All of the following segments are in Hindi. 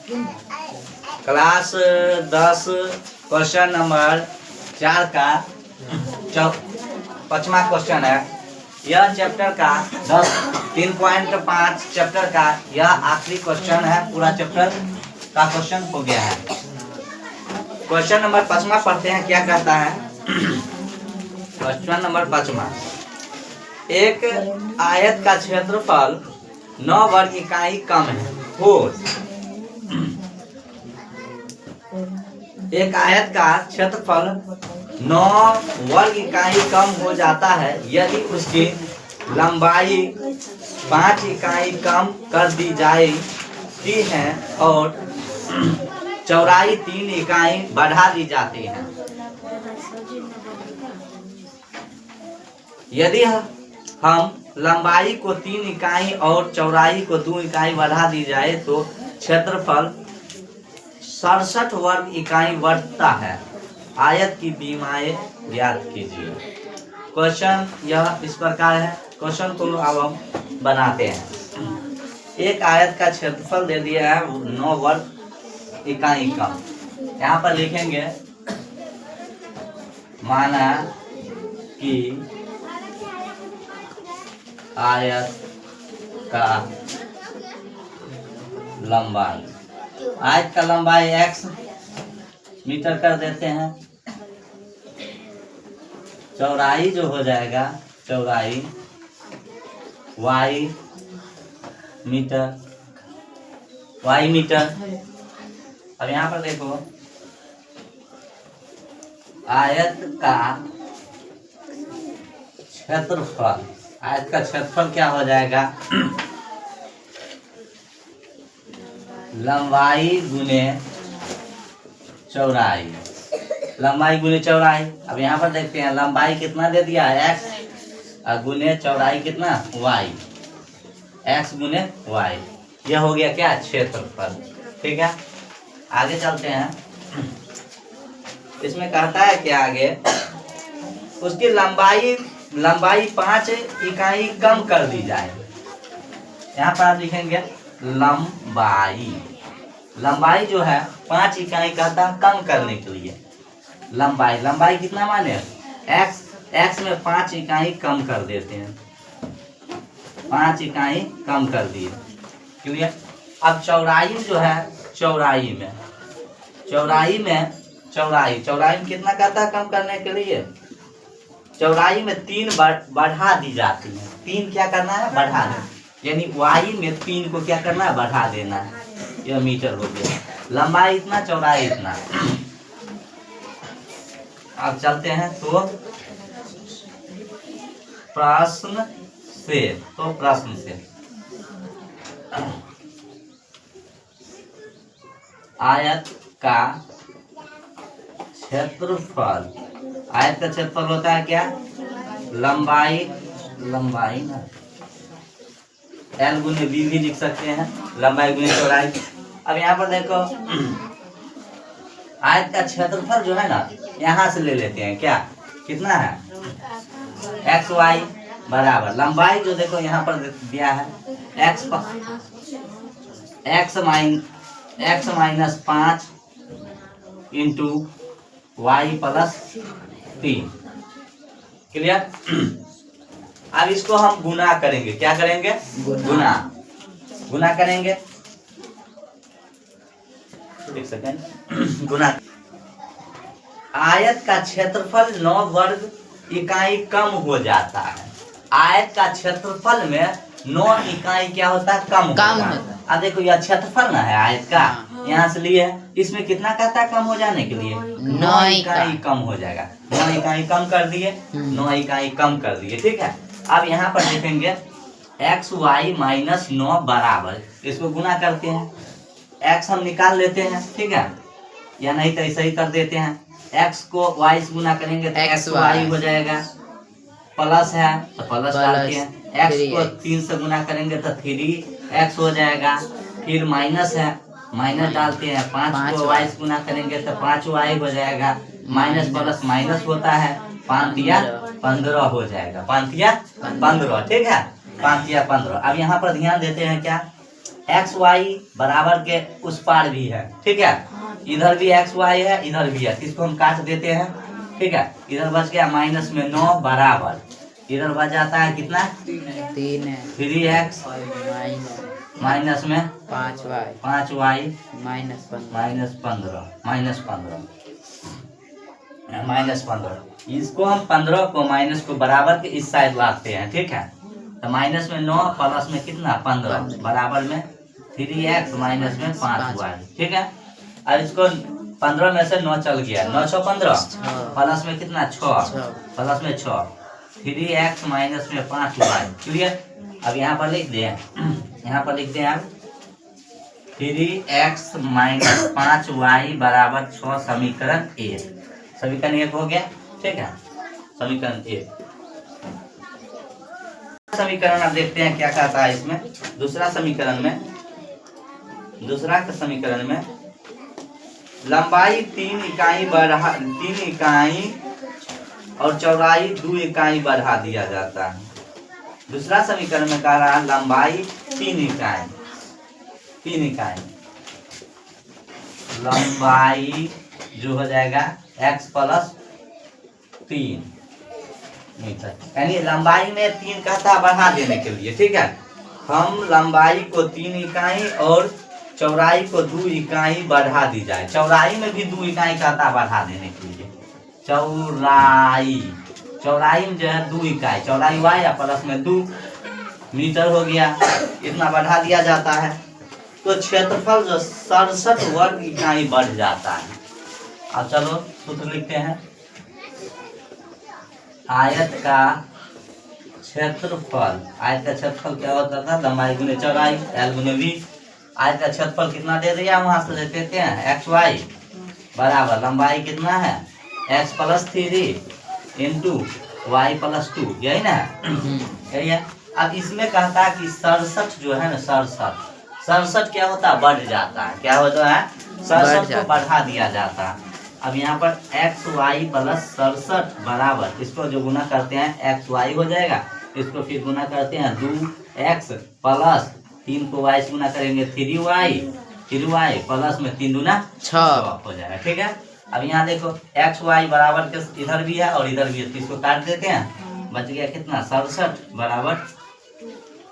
क्लास 10 क्वेश्चन नंबर 4 का 5वां क्वेश्चन है। यह चैप्टर का 3.5 चैप्टर का यह आखिरी क्वेश्चन है। पूरा चैप्टर का क्वेश्चन हो गया है। क्वेश्चन नंबर 5वां पढ़ते हैं, क्या कहता है। क्वेश्चन नंबर 5वां, एक आयत का क्षेत्रफल 9 वर्ग इकाई कम है हो। एक आयत का क्षेत्रफल 9 वर्ग इकाई कम हो जाता है यदि उसकी लंबाई 5 इकाई कम कर दी जाती है और चौड़ाई 3 इकाई बढ़ा दी जाती है। यदि हम लंबाई को 3 इकाई और चौड़ाई को 2 इकाई बढ़ा दी जाए तो क्षेत्रफल 67 वर्ग इकाई बढ़ता है। आयत की बीमाएं ज्ञात कीजिए। क्वेश्चन यह इस प्रकार है। क्वेश्चन को अब हम बनाते हैं। एक आयत का क्षेत्रफल दे दिया है 9 वर्ग इकाई कम। यहाँ पर लिखेंगे, माना कि आयत का लंबाई, आयत का लंबाई x मीटर कर देते हैं। चौड़ाई जो हो जाएगा, चौड़ाई y मीटर, y मीटर। अब यहाँ पर देखो, आयत का क्षेत्रफल, आयत का क्षेत्रफल क्या हो जाएगा, लंबाई गुने चौड़ाई, लंबाई गुने चौड़ाई। अब यहाँ पर देखते हैं, लंबाई कितना दे दिया है x और गुने चौड़ाई कितना y, x गुने y। यह हो गया क्या, क्षेत्रफल। ठीक है, आगे चलते हैं। इसमें कहता है क्या आगे, उसकी लंबाई 5 इकाई कम कर दी जाए। यहाँ पर आप लिखेंगे लंबाई जो है 5 इकाई कहता है कम करने के लिए। लंबाई कितना माने, x में 5 इकाई कम कर देते हैं, 5 इकाई कम कर दिए। क्लियर। अब चौड़ाई जो है, चौड़ाई में कितना कहता है कम करने के लिए, चौड़ाई में 3 बढ़ा दी जाती है। 3 क्या करना है, बढ़ा देना, यानी y में 3 को क्या करना है, बढ़ा देना है। यह मीटर हो गया। लंबाई इतना, चौड़ाई इतना। अब चलते हैं तो प्रश्न से आयत का क्षेत्रफल, आयत का क्षेत्रफल होता है क्या, लंबाई ना L गुने B भी लिख सकते हैं, लंबाई गुने चौड़ाई। अब यहाँ पर देखो, आयत का क्षेत्रफल जो है ना, यहाँ से ले लेते हैं, क्या कितना है, xy बराबर लंबाई जो देखो यहाँ पर दिया है x minus 5 into y plus 3। Clear. अब इसको हम गुना करेंगे, क्या करेंगे, गुना करेंगे। एक सेकेंड, गुना। आयत का क्षेत्रफल 9 वर्ग इकाई कम हो जाता है। आयत का क्षेत्रफल में 9 इकाई क्या होता है, कम होता है। अब देखो यह क्षेत्रफल ना है आयत का, यहाँ से लिए, इसमें कितना कहता है कम हो जाने के लिए, 9 इकाई कम हो जाएगा। 9 इकाई कम कर दिए, 9 इकाई कम कर दिए। ठीक है। अब यहाँ पर देखेंगे xy माइनस 9 बराबर, इसको गुना करते हैं, x हम निकाल लेते हैं। ठीक है, या नहीं तो ऐसे ही कर देते हैं, x को y से गुना करेंगे तो xy हो जाएगा, प्लस है तो प्लस डालते हैं, x को 3 से गुना करेंगे तो 3x हो जाएगा, फिर माइनस है, माइनस डालते हैं, 5 को y से गुना करेंगे तो 5y हो जाएगा, माइनस प्लस माइनस होता है, 5 या 15 हो जाएगा, 5 या 15। ठीक है, 5 या 15। अब यहाँ पर ध्यान देते हैं क्या, एक्स वाई बराबर के उस पार भी है, ठीक है। इधर भी एक्स वाई है, इधर भी है, इसको हम काट देते हैं, ठीक है। इधर बच गया माइनस में 9 बराबर, इधर बच जाता है कितना 3x माइनस में 5y -15 इसको हम 15 को माइनस को बराबर के इस साइड लाते हैं, ठीक है। तो माइनस में 9 प्लस में कितना 15 बराबर में 3x माइनस में 5y, ठीक है। अब इसको 15 में से 9 चल गया, 9 6 15 प्लस में कितना 6 प्लस में 6 3x माइनस में 5y, क्लियर। अब यहाँ पर लिख दें, यहाँ पर लिख दें हम 3x माइनस 5y बराबर 6 समीकरण 1, समीकरण 1 हो गया, ठीक है। समीकरण 1 समीकरण अब देखते हैं क्या कहता है इसमें। दूसरा समीकरण में लंबाई 3 इकाई और चौड़ाई 2 इकाई बढ़ा दिया जाता है। दूसरा समीकरण में कह रहा है लंबाई 3 इकाई लंबाई जो हो जाएगा x प्लस 3 मीटर, यानी लंबाई में 3 कहता बढ़ा देने के लिए, ठीक है। हम लंबाई को 3 इकाई और चौड़ाई को 2 इकाई बढ़ा दी जाए, चौड़ाई में भी 2 इकाई कहता बढ़ा देने के लिए। चौड़ाई में जो है 2 इकाई, चौड़ाई y या प्लस में 2 मीटर हो गया, इतना बढ़ा दिया जाता है। तो क्षेत्रफल जो 67 वर्ग इकाई बढ़ जाता है। अब चलो सूत्र लिखते हैं। आयत का क्षेत्रफल क्या होता था, लंबाई गुने चौड़ाई l गुने v। आयत का क्षेत्रफल कितना दे दिया, वहां से ले लेते हैं एक्स वाई बराबर लंबाई कितना है x plus 3 into y plus 2, यही ना, यही है। अब इसमें कहता है कि 67 जो है ना 67 क्या होता है बढ़ जाता है, क्या होता है 67 को बढ़ा दिया जाता है। अब यहाँ पर एक्स वाई प्लस 67 बराबर, इसको जो गुना करते हैं एक्स वाई हो जाएगा, इसको फिर गुना करते हैं 2x प्लस 3 को y से गुना करेंगे 3y प्लस में 3 दूना 6 हो जाएगा, ठीक है। अब यहाँ देखो एक्स वाई बराबर के इधर भी है और इधर भी है, तो इसको काट देते हैं, बच गया कितना 67 बराबर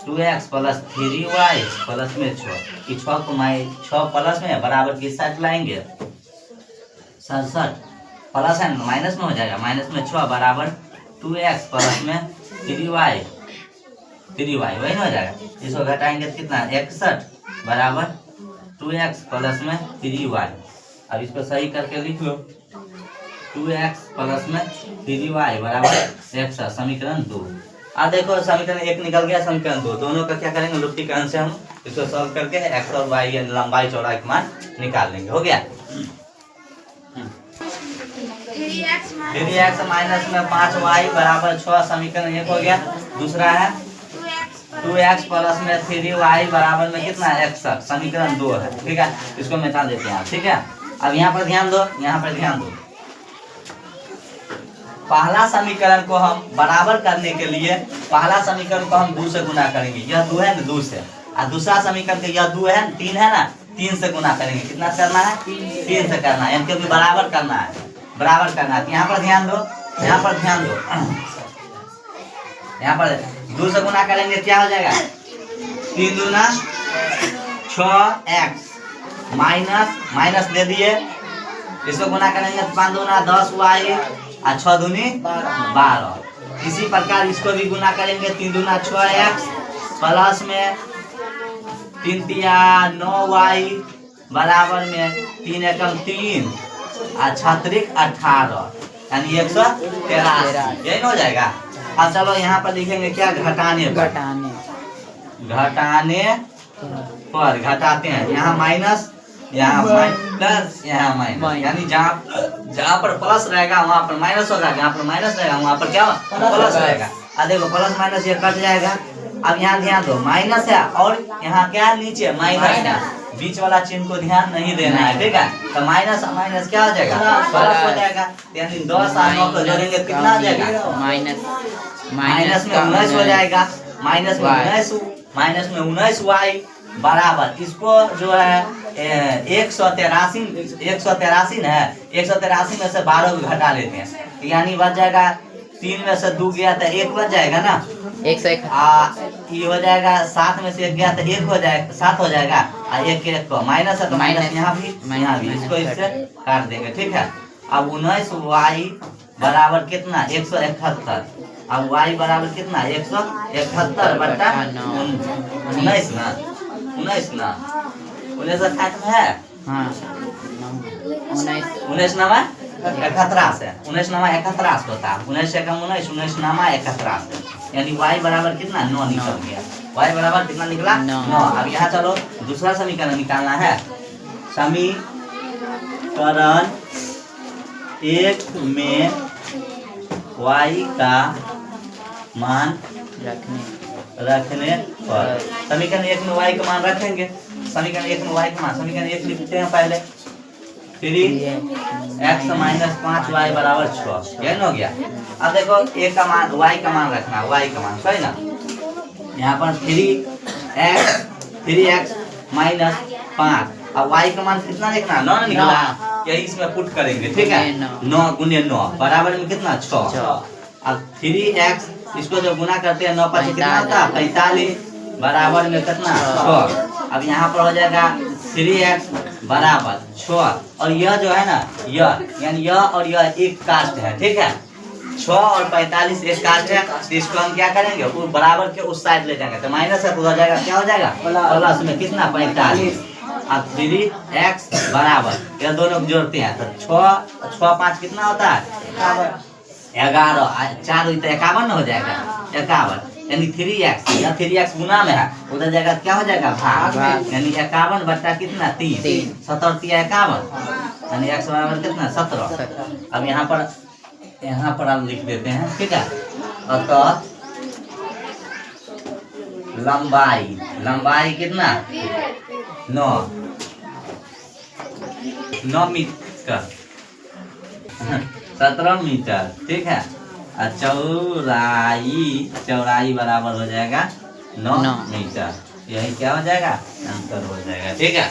2x प्लस 3y प्लस में 6 को 6 प्लस में बराबर किस साइड लाएंगे 67 प्लस है माइनस में हो जाएगा, माइनस में 6 बराबर 2x प्लस में 3y वही ना हो जाएगा। इसको घटाएंगे तो कितना 61 बराबर 2x प्लस में 3y। अब इसको सही करके लिख लो 2x प्लस में 3y बराबर 61, समीकरण 2। अब देखो समीकरण 1 निकल गया, समीकरण 2, दोनों का क्या करेंगे लुप्तीकरण से हम इसको सॉल्व करके x और y लंबाई चौड़ाई का मान निकाल लेंगे। हो गया 3x माइनस में 5y बराबर 6, समीकरण 1 हो गया। दूसरा है 2x प्लस में 3y बराबर में कितना 61, समीकरण 2 है, ठीक है। इसको मिटा देते हैं, ठीक है। अब यहाँ पर ध्यान दो, पहला समीकरण को हम बराबर करने के लिए पहला समीकरण को हम 2 से गुना करेंगे, यह 2 है ना 2 से, और दूसरा समीकरण के यह 2 है 3 है ना 3 से गुना करेंगे। कितना करना है 3 से करना है, क्योंकि बराबर करना है। यहाँ पर ध्यान दो, यहाँ पर 2 से गुना करेंगे क्या हो जाएगा 3 दूना 6x माइनस दे दिए, इसको गुना करेंगे 5 दूना 10y और 6 दूनी 12। इसी प्रकार इसको भी गुना करेंगे 3 दूना 6x प्लस में 3 तिया 9y बराबर में 3 एकम 3 और 6 18, यानी 183, यही हो जाएगा। अब चलो यहाँ पर लिखेंगे क्या घटाने पर घटाते हैं, यहाँ माइनस यहाँ माइनस यहाँ माइनस, यानी जहाँ पर प्लस रहेगा वहाँ पर माइनस होगा, जहाँ पर माइनस रहेगा वहाँ पर क्या प्लस रहेगा। अब देखो प्लस माइनस ये कट जाएगा। अब यहाँ ध्यान दो माइनस है और यहाँ क्या नीचे माइनस है, बीच वाला चिन्ह को ध्यान नहीं देना है, ठीक है। तो माइनस माइनस क्या हो जाएगा प्लस हो जाएगा, यानी 10 और 9 को जोड़ेंगे कितना हो जाएगा माइनस में 19 हो जाएगा, माइनस में 19y बराबर इसको जो है 183 है, 183 में से 12 को घटा लेते हैं, यानी बच जाएगा 3 में से 2 गया तो 1 बच जाएगा ना, 101 ये हो जाएगा 7 में से 1 गया तो 1 हो जाएगा, 7 हो जाएगा, और 1 को माइनस है तो माइनस यहाँ भी इसको इससे काट देंगे। ठीक है, अब 19y बराबर कितना 171, अब y बराबर कितना 171 बटा 19 ना, 19 ना, 19 में है, हाँ 19 नामा 71 है, 19 नामा 71 होता है, 19 से कम 19 नामा 71 है, यानी y बराबर कितना 9 निकल गया, y बराबर कितना निकला 9। अब यहाँ चलो दूसरा समीकरण निकालना है, समीकरण 1 में y का मान रखने पर, समीकरण 1 में y का मान रखेंगे, समीकरण 1 में y का मान, समीकरण 1 लिखते हैं पहले, 3x माइनस 5y बराबर 6, यही हो गया। अब देखो a का मान y का मान रखना, y का मान सही ना, यहाँ पर 3x माइनस 5, अब y का मान कितना लिखना 9 निकला, यही इसमें पुट करेंगे। ठीक है, 9 गुने 9 बराबर में कितना 6, अब 3x इसको जब गुना करते हैं 9 5 कितना होता है 45 बराबर में कितना 6, अब यहाँ पर हो जाएगा 3x बराबर 6, और यह जो है ना यह यानी यह और यह एक कास्ट है। ठीक है, 6 और 45 एक कास्ट है, तो इसको हम क्या करेंगे वो बराबर के उस साइड ले जाएंगे, तो माइनस है तो हो जाएगा क्या हो जाएगा प्लस में कितना 45, अब 3x बराबर यह दोनों को जोड़ते हैं तो 6 6 5 कितना होता है 11, 4 तो 51 हो जाएगा 51, यानी 3x, या 3x गुना में है उधर जाएगा क्या हो जाएगा भाग, यानी 51 बटा कितना 3, 17 3 51, यानी x बराबर कितना 17। अब यहाँ पर हम लिख देते हैं। ठीक है, अतः लंबाई कितना 9 मीटर 17 मीटर। ठीक है, और चौड़ाई बराबर हो जाएगा 9 मीटर, यही क्या हो जाएगा आंसर हो जाएगा। ठीक है।